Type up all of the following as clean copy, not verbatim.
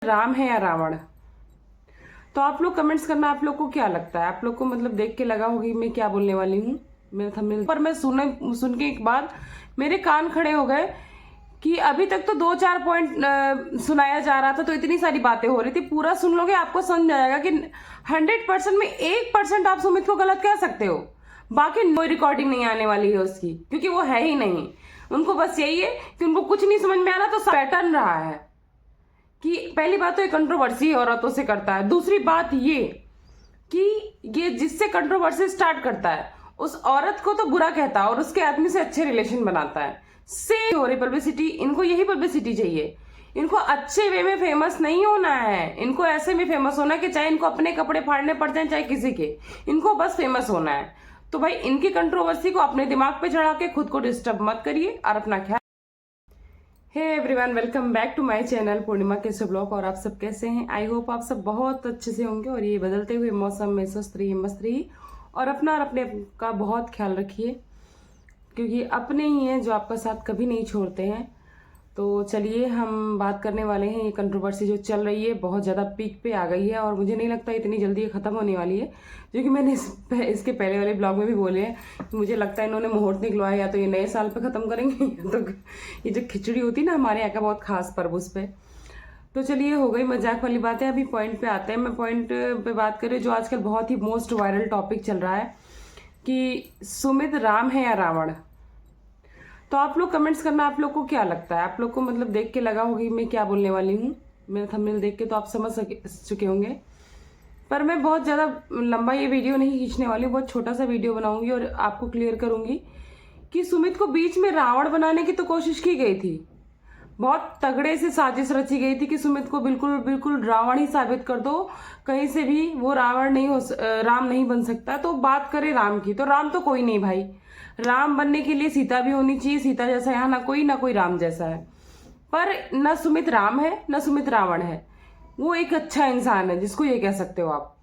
राम है या रावण? तो आप लोग कमेंट्स करना, आप लोग को क्या लगता है? आप लोग को मतलब देख के लगा होगी मैं क्या बोलने वाली हूँ मेरे थंबनेल पर। मैं सुन के एक बाद मेरे कान खड़े हो गए कि अभी तक तो 2-4 पॉइंट सुनाया जा रहा था, तो इतनी सारी बातें हो रही थी। पूरा सुन लोगे आपको समझ आएगा कि 100% में 1% आप सुमित को गलत कह सकते हो, बाकी कोई रिकॉर्डिंग नहीं आने वाली है उसकी, क्योंकि वो है ही नहीं। उनको बस यही है कि उनको कुछ नहीं समझ में आ रहा, तो पैटर्न रहा है कि पहली बात तो ये कंट्रोवर्सी औरतों से करता है। दूसरी बात ये कि ये जिससे कंट्रोवर्सी स्टार्ट करता है उस औरत को तो बुरा कहता है और उसके आदमी से अच्छे रिलेशन बनाता है। से हो रही पब्लिसिटी, इनको यही पब्लिसिटी चाहिए। इनको अच्छे वे में फेमस नहीं होना है, इनको ऐसे में फेमस होना है कि चाहे इनको अपने कपड़े फाड़ने पड़ जाए चाहे किसी के, इनको बस फेमस होना है। तो भाई इनकी कंट्रोवर्सी को अपने दिमाग पे चढ़ा के खुद को डिस्टर्ब मत करिए और अपना ख्याल। Hey everyone, welcome back to my channel Purnima कैसे ब्लॉग। और आप सब कैसे हैं? आई होप आप सब बहुत अच्छे से होंगे और ये बदलते हुए मौसम में स्वस्थ रहिए, मस्त रहिए और अपना और अपने का बहुत ख्याल रखिए, क्योंकि अपने ही हैं जो आपका साथ कभी नहीं छोड़ते हैं। तो चलिए हम बात करने वाले हैं, ये कंट्रोवर्सी जो चल रही है बहुत ज़्यादा पीक पे आ गई है और मुझे नहीं लगता इतनी जल्दी ये ख़त्म होने वाली है, क्योंकि मैंने इसके पहले वाले ब्लॉग में भी बोले हैं कि मुझे लगता है इन्होंने मुहूर्त निकलवाया, या तो ये नए साल पे ख़त्म करेंगे या तो ये जो खिचड़ी होती है ना हमारे यहाँ का बहुत खास पर्व उस पर। तो चलिए हो गई मजाक वाली बातें, अभी पॉइंट पे आते हैं। मैं पॉइंट पे बात करें जो आजकल बहुत ही मोस्ट वायरल टॉपिक चल रहा है कि सुमित राम है या रावण। तो आप लोग कमेंट्स करना, आप लोग को क्या लगता है? आप लोग को मतलब देख के लगा होगी मैं क्या बोलने वाली हूँ मेरा थंबनेल देख के, तो आप समझ चुके होंगे। पर मैं बहुत ज़्यादा लंबा ये वीडियो नहीं खींचने वाली हूँ, बहुत छोटा सा वीडियो बनाऊंगी और आपको क्लियर करूंगी कि सुमित को बीच में रावण बनाने की तो कोशिश की गई थी, बहुत तगड़े से साजिश रची गई थी कि सुमित को बिल्कुल बिल्कुल रावण ही साबित कर दो, कहीं से भी वो रावण नहीं हो, राम नहीं बन सकता। तो बात करें राम की, तो राम तो कोई नहीं भाई। राम बनने के लिए सीता भी होनी चाहिए, सीता जैसा यहाँ ना कोई राम जैसा है। पर न सुमित राम है न सुमित रावण है, वो एक अच्छा इंसान है जिसको ये कह सकते हो आप,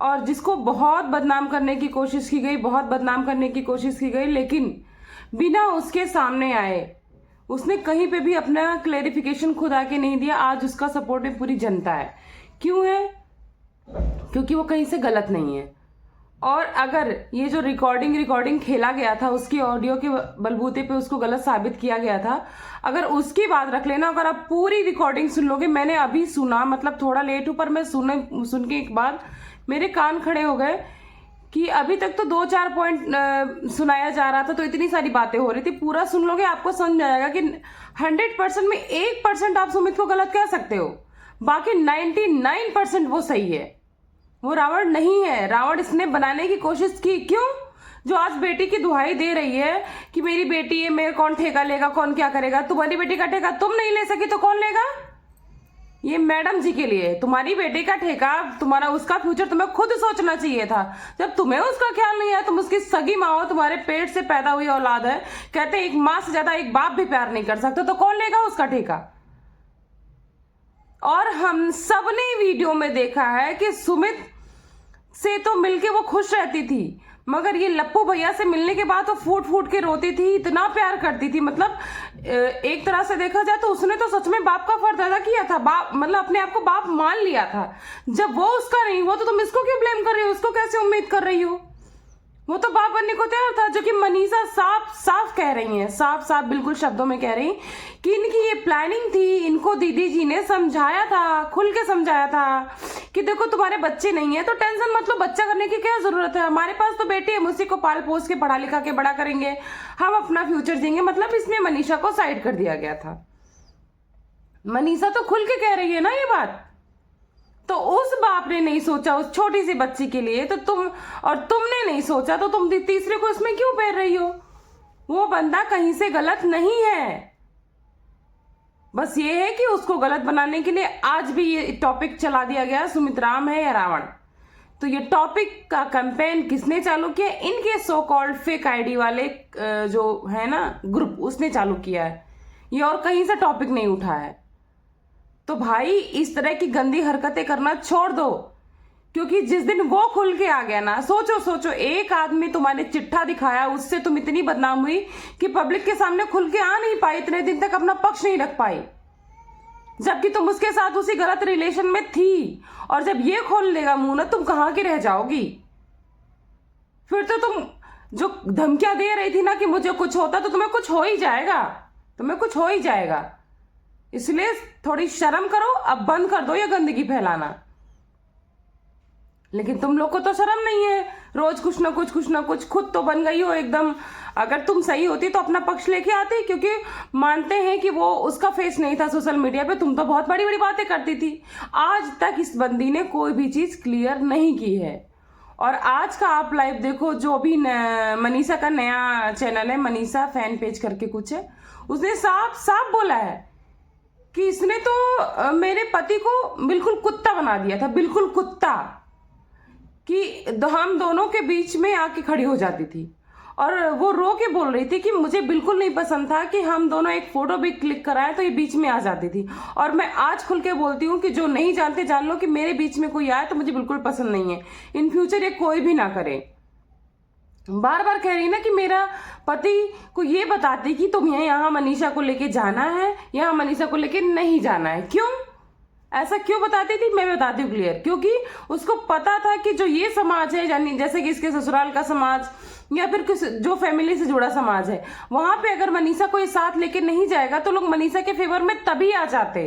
और जिसको बहुत बदनाम करने की कोशिश की गई, बहुत बदनाम करने की कोशिश की गई, लेकिन बिना उसके सामने आए उसने कहीं पे भी अपना क्लेरिफिकेशन खुद आके नहीं दिया। आज उसका सपोर्ट में पूरी जनता है। क्यों है? क्योंकि वो कहीं से गलत नहीं है। और अगर ये जो रिकॉर्डिंग खेला गया था, उसकी ऑडियो के बलबूते पे उसको गलत साबित किया गया था, अगर उसकी बात रख लेना, अगर आप पूरी रिकॉर्डिंग सुन लोगे, मैंने अभी सुना, मतलब थोड़ा लेट हूं पर मैं सुन के एक बाद मेरे कान खड़े हो गए कि अभी तक तो 2-4 पॉइंट सुनाया जा रहा था, तो इतनी सारी बातें हो रही थी। पूरा सुन लोगे आपको समझ आएगा कि 100% में 1% आप सुमित को गलत कह सकते हो, बाकी 99% वो सही है। वो रावण नहीं है। रावण इसने बनाने की कोशिश की। क्यों? जो आज बेटी की दुहाई दे रही है कि मेरी बेटी है, मेरे कौन ठेका लेगा, कौन क्या करेगा। तुम्हारी बेटी का ठेका तुम नहीं ले सकी तो कौन लेगा? ये मैडम जी के लिए। तुम्हारी बेटी का ठेका, तुम्हारा उसका फ्यूचर तुम्हें खुद सोचना चाहिए था। जब तुम्हें उसका ख्याल नहीं है, तुम उसकी सगी माँ हो, तुम्हारे पेट से पैदा हुई औलाद है। कहते एक माँ से ज्यादा एक बाप भी प्यार नहीं कर सकते, तो कौन लेगा उसका ठेका? और हम सबने वीडियो में देखा है कि सुमित से तो मिलके वो खुश रहती थी, मगर ये लप्पू भैया से मिलने के बाद तो फूट फूट के रोती थी, इतना प्यार करती थी। मतलब एक तरह से देखा जाए तो उसने तो सच में बाप का फर्ज अदा किया था, बाप मतलब अपने आप को बाप मान लिया था। जब वो उसका नहीं हुआ तो तुम इसको क्यों ब्लेम कर रही हो? उसको कैसे उम्मीद कर रही हो? वो तो बाप बनने को तैयार था। जो कि मनीषा साफ साफ कह रही हैं, साफ साफ बिल्कुल शब्दों में कह रही कि इनकी ये प्लानिंग थी। इनको दीदी जी ने समझाया था, खुल के समझाया था कि देखो तुम्हारे बच्चे नहीं है तो टेंशन मत लो, बच्चा करने की क्या जरूरत है, हमारे पास तो बेटी है, उसी को पाल पोस के पढ़ा लिखा के बड़ा करेंगे, हम अपना फ्यूचर देंगे। मतलब इसमें मनीषा को साइड कर दिया गया था। मनीषा तो खुल के कह रही है ना ये बात। तो उस बाप ने नहीं सोचा उस छोटी सी बच्ची के लिए, तो तुमने नहीं सोचा, तो तुम तीसरे को इसमें क्यों पैर रही हो? वो बंदा कहीं से गलत नहीं है, बस ये है कि उसको गलत बनाने के लिए आज भी ये टॉपिक चला दिया गया, सुमित राम है या रावण। तो ये टॉपिक का कैंपेन किसने चालू किया? इनके सो कॉल्ड फेक आईडी वाले जो है ना ग्रुप, उसने चालू किया है ये, और कहीं से टॉपिक नहीं उठा है। तो भाई इस तरह की गंदी हरकतें करना छोड़ दो, क्योंकि जिस दिन वो खुल के आ गया ना, सोचो एक आदमी तुम्हारे चिट्ठा दिखाया, उससे तुम इतनी बदनाम हुई कि पब्लिक के सामने खुल के आ नहीं पाई, इतने दिन तक अपना पक्ष नहीं रख पाई। जबकि तुम उसके साथ उसी गलत रिलेशन में थी। और जब ये खोल लेगा मुंह ना, तुम कहाँ की रह जाओगी? फिर तो तुम जो धमकियां दे रही थी ना कि मुझे कुछ होता, तो तुम्हें कुछ हो ही जाएगा, तुम्हें कुछ हो ही जाएगा। इसलिए थोड़ी शर्म करो, अब बंद कर दो ये गंदगी फैलाना। लेकिन तुम लोग को तो शर्म नहीं है, रोज कुछ ना कुछ खुद तो बन गई हो एकदम। अगर तुम सही होती तो अपना पक्ष लेके आती, क्योंकि मानते हैं कि वो उसका फेस नहीं था सोशल मीडिया पे, तुम तो बहुत बड़ी बड़ी बातें करती थी। आज तक इस बंदी ने कोई भी चीज क्लियर नहीं की है। और आज का आप लाइव देखो, जो भी मनीषा का नया चैनल है, मनीषा फैन पेज करके कुछ है, उसने साफ साफ बोला है कि इसने तो मेरे पति को बिल्कुल कुत्ता बना दिया था, बिल्कुल कुत्ता, कि हम दोनों के बीच में आके खड़ी हो जाती थी। और वो रो के बोल रही थी कि मुझे बिल्कुल नहीं पसंद था कि हम दोनों एक फोटो भी क्लिक कराएं तो ये बीच में आ जाती थी। और मैं आज खुल के बोलती हूँ कि जो नहीं जानते जान लो कि मेरे बीच में कोई आए तो मुझे बिल्कुल पसंद नहीं है। इन फ्यूचर ये कोई भी ना करे। बार बार कह रही ना कि मेरा पति को ये बताती कि तुम्हें यहाँ मनीषा को लेके जाना है, यहाँ मनीषा को लेके नहीं जाना है। क्यों ऐसा क्यों बताती थी? मैं बताती हूँ क्लियर। क्योंकि उसको पता था कि जो ये समाज है, यानी जैसे कि इसके ससुराल का समाज या फिर किस जो फैमिली से जुड़ा समाज है, वहां पे अगर मनीषा को ये साथ लेके नहीं जाएगा तो लोग मनीषा के फेवर में तभी आ जाते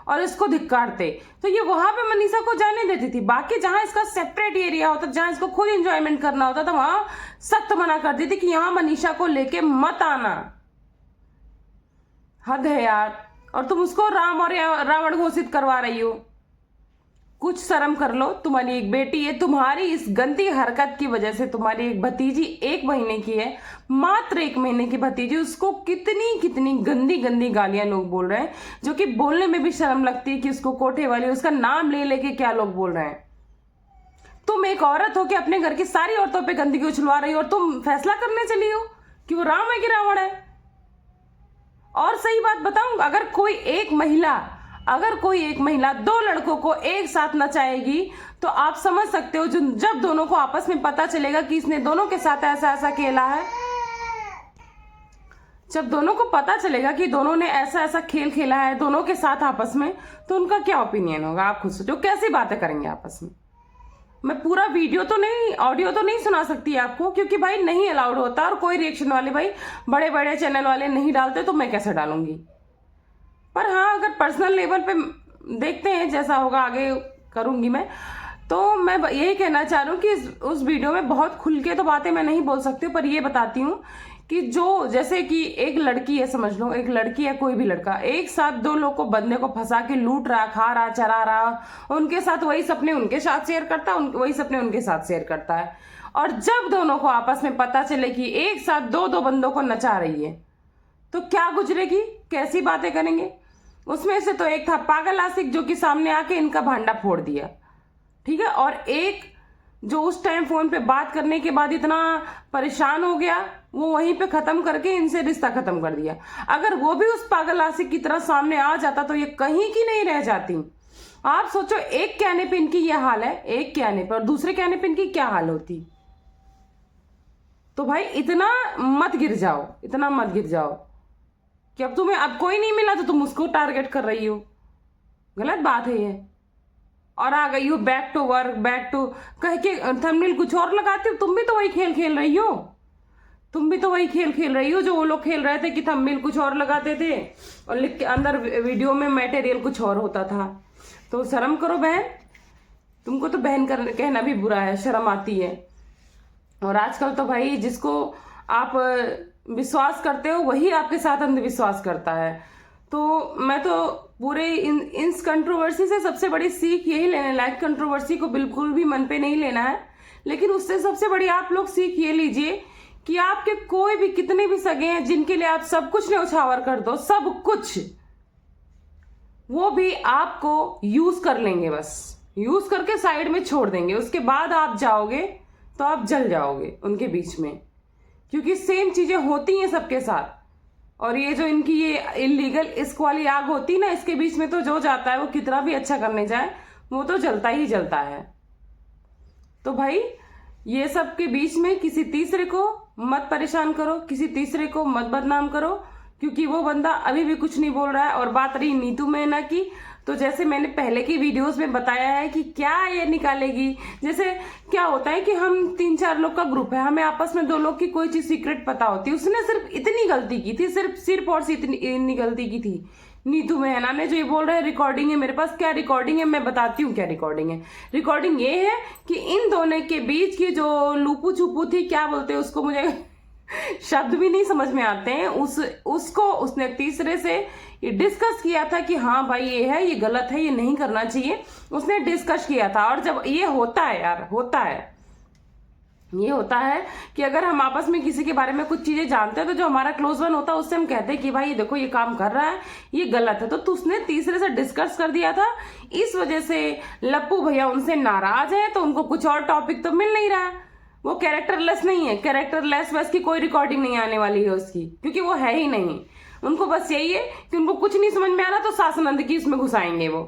और इसको धिक्कारते। तो ये वहां पे मनीषा को जाने देती थी। बाकी जहां इसका सेपरेट एरिया होता, जहां इसको खुद एंजॉयमेंट करना होता था, वहां सख्त मना कर दी थी कि यहां मनीषा को लेके मत आना। हद है यार। और तुम उसको राम और रावण घोषित करवा रही हो। कुछ शर्म कर लो। तुम्हारी एक बेटी है, तुम्हारी इस गंदी हरकत की वजह से तुम्हारी एक भतीजी 1 महीने की है, मात्र 1 महीने की भतीजी, उसको कितनी कितनी गंदी गंदी गालियां लोग बोल रहे हैं, जो कि बोलने में भी शर्म लगती है कि उसको कोठे वाली, उसका नाम ले लेके क्या लोग बोल रहे हैं। तुम एक औरत हो कि अपने घर की सारी औरतों पे गंदगी उछलवा रही हो और तुम फैसला करने चली हो कि वो राम है कि रावण है। और सही बात बताऊं, अगर कोई एक महिला 2 लड़कों को एक साथ नचाएगी तो आप समझ सकते हो, जब दोनों को आपस में पता चलेगा कि इसने दोनों के साथ ऐसा ऐसा खेला है, जब दोनों को पता चलेगा कि दोनों ने ऐसा ऐसा खेल खेला है दोनों के साथ आपस में, तो उनका क्या ओपिनियन होगा? आप खुद सोचो, कैसी बातें करेंगे आपस में। मैं पूरा वीडियो तो नहीं, ऑडियो तो नहीं सुना सकती आपको, क्योंकि भाई नहीं अलाउड होता, और कोई रिएक्शन वाले भाई बड़े बड़े चैनल वाले नहीं डालते, तो मैं कैसे डालूंगी। पर हाँ, अगर पर्सनल लेवल पे देखते हैं, जैसा होगा आगे करूंगी मैं। तो मैं यही कहना चाह रही हूँ कि उस वीडियो में बहुत खुल के तो बातें मैं नहीं बोल सकती, पर ये बताती हूँ कि जो जैसे कि एक लड़की है, समझ लो एक लड़की है, कोई भी लड़का एक साथ 2 लोग को, बंदे को फंसा के लूट रहा, खा रहा, चरा रहा, उनके साथ वही सपने उनके साथ शेयर करता है, वही सपने उनके साथ शेयर करता है। और जब दोनों को आपस में पता चले कि एक साथ 2 बंदों को नचा रही है, तो क्या गुजरेगी, कैसी बातें करेंगे। उसमें से तो एक था पागल आशिक, जो कि सामने आके इनका भांडा फोड़ दिया, ठीक है। और एक जो उस टाइम फोन पे बात करने के बाद इतना परेशान हो गया, वो वहीं पे खत्म करके इनसे रिश्ता खत्म कर दिया। अगर वो भी उस पागल आशिक की तरह सामने आ जाता तो ये कहीं की नहीं रह जाती। आप सोचो, एक कहने पे इनकी ये हाल है, एक कहने पे, और दूसरे कहने पे इनकी क्या हाल होती। तो भाई इतना मत गिर जाओ, इतना मत गिर जाओ कि अब तुम्हें अब कोई नहीं मिला तो तुम उसको टारगेट कर रही हो। गलत बात है ये। और आ गई हो back to work, back to कह के थंबनेल कुछ और लगाती हो। तुम भी तो वही खेल खेल रही हो, तुम भी तो वही खेल खेल रही हो जो वो लोग खेल रहे थे कि थंबनेल कुछ और लगाते थे और लिख के अंदर वीडियो में मटेरियल कुछ और होता था। तो शर्म करो बहन, तुमको तो बहन कहना भी बुरा है, शर्म आती है। और आजकल तो भाई जिसको आप विश्वास करते हो वही आपके साथ अंधविश्वास करता है। तो मैं तो पूरे इस कंट्रोवर्सी से सबसे बड़ी सीख यही लेने लायक, कंट्रोवर्सी को बिल्कुल भी मन पे नहीं लेना है, लेकिन उससे सबसे बड़ी आप लोग सीख ये लीजिए कि आपके कोई भी कितने भी सगे हैं जिनके लिए आप सब कुछ न्यौछावर कर दो, सब कुछ, वो भी आपको यूज कर लेंगे, बस यूज करके साइड में छोड़ देंगे। उसके बाद आप जाओगे तो आप जल जाओगे उनके बीच में, क्योंकि सेम चीजें होती हैं सबके साथ। और ये जो इनकी ये इलीगल इश्क वाली आग होती है ना, इसके बीच में तो जो जाता है वो कितना भी अच्छा करने जाए वो तो जलता ही जलता है। तो भाई ये सब के बीच में किसी तीसरे को मत परेशान करो, किसी तीसरे को मत बदनाम करो, क्योंकि वो बंदा अभी भी कुछ नहीं बोल रहा है। और बात रही नीतू मैना की, तो जैसे मैंने पहले की वीडियोस में बताया है कि क्या ये निकालेगी, जैसे क्या होता है कि हम 3-4 लोग का ग्रुप है, हमें आपस में 2 लोग की कोई चीज सीक्रेट पता होती है, उसने सिर्फ इतनी गलती की थी, सिर्फ और सिर्फ इतनी गलती की थी। नीतू मेहना ने जो ये बोल रहा है रिकॉर्डिंग है मेरे पास, क्या रिकॉर्डिंग है मैं बताती हूँ क्या रिकॉर्डिंग है। रिकॉर्डिंग ये है कि इन दोनों के बीच की जो लूपू छुपू थी, क्या बोलते हैं उसको, मुझे शब्द भी नहीं समझ में आते हैं, उसको उसने तीसरे से ये डिस्कस किया था कि हाँ भाई ये है, ये गलत है, ये नहीं करना चाहिए, उसने डिस्कस किया था। और जब ये होता है यार, ये होता है कि अगर हम आपस में किसी के बारे में कुछ चीजें जानते हैं तो जो हमारा क्लोज वन होता है उससे हम कहते हैं कि भाई देखो ये काम कर रहा है, ये गलत है, तो उसने तीसरे से डिस्कस कर दिया था। इस वजह से लप्पू भैया उनसे नाराज है, तो उनको कुछ और टॉपिक तो मिल नहीं रहा। वो कैरेक्टरलेस नहीं है, कैरेक्टरलेस बस की कोई रिकॉर्डिंग नहीं आने वाली है उसकी, क्योंकि वो है ही नहीं। उनको बस यही है कि उनको कुछ नहीं समझ में आ रहा तो सासनंद की उसमें घुसाएंगे वो।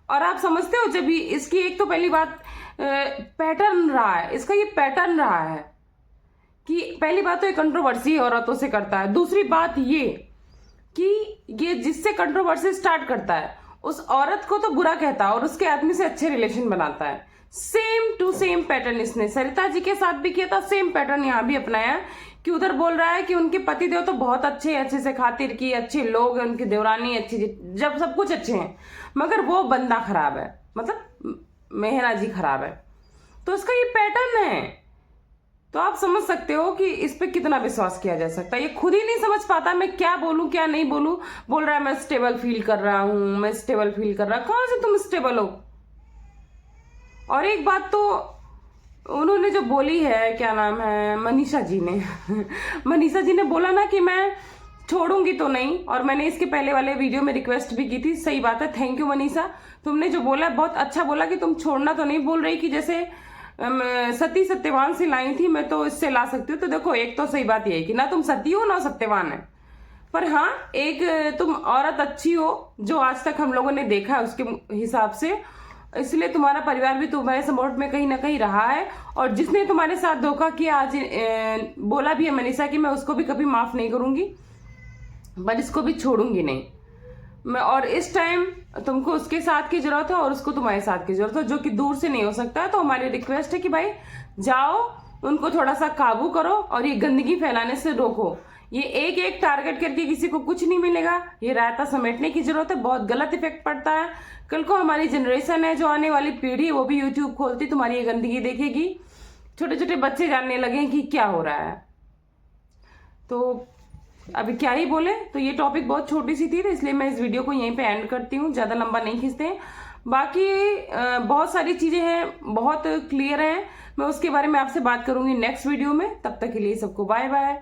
और आप समझते हो, जब इसकी एक तो पहली बात पैटर्न रहा है, इसका ये पैटर्न रहा है कि पहली बात तो ये कंट्रोवर्सी औरतों से करता है। दूसरी बात ये कि ये जिससे कंट्रोवर्सी स्टार्ट करता है उस औरत को तो बुरा कहता है और उसके आदमी से अच्छे रिलेशन बनाता है। सेम टू सेम पैटर्न इसने सरिता जी के साथ भी किया था, सेम पैटर्न यहाँ भी अपनाया कि उधर बोल रहा है कि उनके पति देव तो बहुत अच्छे से खातिर की, अच्छे लोग हैं, उनकी देवरानी अच्छी, जब सब कुछ अच्छे हैं, मगर वो बंदा खराब है, मतलब मेहरा जी खराब है। तो इसका ये पैटर्न है। तो आप समझ सकते हो कि इस पे कितना विश्वास किया जा सकता है। ये खुद ही नहीं समझ पाता मैं क्या बोलूं क्या नहीं बोलूं। बोल रहा है मैं स्टेबल फील कर रहा हूं, मैं स्टेबल फील कर रहा हूं। कहां से तुम स्टेबल हो? और एक बात तो उन्होंने जो बोली है, क्या नाम है, मनीषा जी ने मनीषा जी ने बोला ना कि मैं छोड़ूंगी तो नहीं, और मैंने इसके पहले वाले वीडियो में रिक्वेस्ट भी की थी। सही बात है, थैंक यू मनीषा, तुमने जो बोला बहुत अच्छा बोला कि तुम छोड़ना तो नहीं बोल रही, कि जैसे सती सत्यवान से लाई थी मैं तो इससे ला सकती हूँ। तो देखो एक तो सही बात ये है कि ना तुम सती हो ना सत्यवान है, पर हाँ एक तुम औरत अच्छी हो जो आज तक हम लोगों ने देखा है उसके हिसाब से, इसलिए तुम्हारा परिवार भी तुम्हारे सपोर्ट में कहीं ना कहीं रहा है। और जिसने तुम्हारे साथ धोखा किया आज बोला भी है मनीषा कि मैं उसको भी कभी माफ नहीं करूंगी, पर इसको भी छोड़ूंगी नहीं मैं। और इस टाइम तुमको उसके साथ की जरूरत है और उसको तुम्हारे साथ की जरूरत है, जो कि दूर से नहीं हो सकता है। तो हमारी रिक्वेस्ट है कि भाई जाओ, उनको थोड़ा सा काबू करो और ये गंदगी फैलाने से रोको। ये एक एक टारगेट करके किसी को कुछ नहीं मिलेगा, ये रायता समेटने की जरूरत है, बहुत गलत इफेक्ट पड़ता है। कल को हमारी जनरेशन है, जो आने वाली पीढ़ी, वो भी यूट्यूब खोलती तुम्हारी ये गंदगी देखेगी, छोटे छोटे बच्चे जानने लगे कि क्या हो रहा है। तो अभी क्या ही बोले, तो ये टॉपिक बहुत छोटी सी थी, तो इसलिए मैं इस वीडियो को यहीं पे एंड करती हूँ, ज्यादा लंबा नहीं खींचते। बाकी बहुत सारी चीजें हैं, बहुत क्लियर हैं, मैं उसके बारे में आपसे बात करूंगी नेक्स्ट वीडियो में। तब तक के लिए सबको बाय बाय।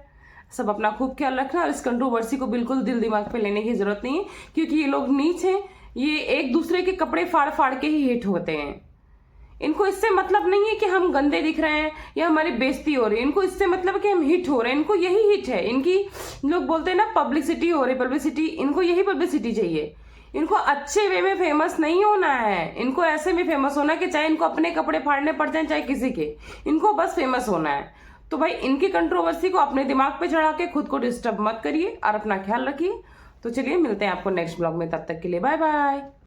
सब अपना खूब ख्याल रखना और इस कंट्रोवर्सी को बिल्कुल दिल दिमाग पे लेने की जरूरत नहीं है, क्योंकि ये लोग नीच हैं, ये एक दूसरे के कपड़े फाड़ फाड़ के ही हिट होते हैं। इनको इससे मतलब नहीं है कि हम गंदे दिख रहे हैं या हमारी बेइज्जती हो रही है, इनको इससे मतलब है कि हम हिट हो रहे हैं। इनको यही हिट है, इनकी लोग बोलते हैं ना पब्लिसिटी हो रही, पब्लिसिटी, इनको यही पब्लिसिटी चाहिए। इनको अच्छे वे में फेमस नहीं होना है, इनको ऐसे में फेमस होना है कि चाहे इनको अपने कपड़े फाड़ने पड़ जाए चाहे किसी के, इनको बस फेमस होना है। तो भाई इनकी कंट्रोवर्सी को अपने दिमाग पे चढ़ा के खुद को डिस्टर्ब मत करिए और अपना ख्याल रखिए। तो चलिए मिलते हैं आपको नेक्स्ट ब्लॉग में, तब तक के लिए बाय बाय।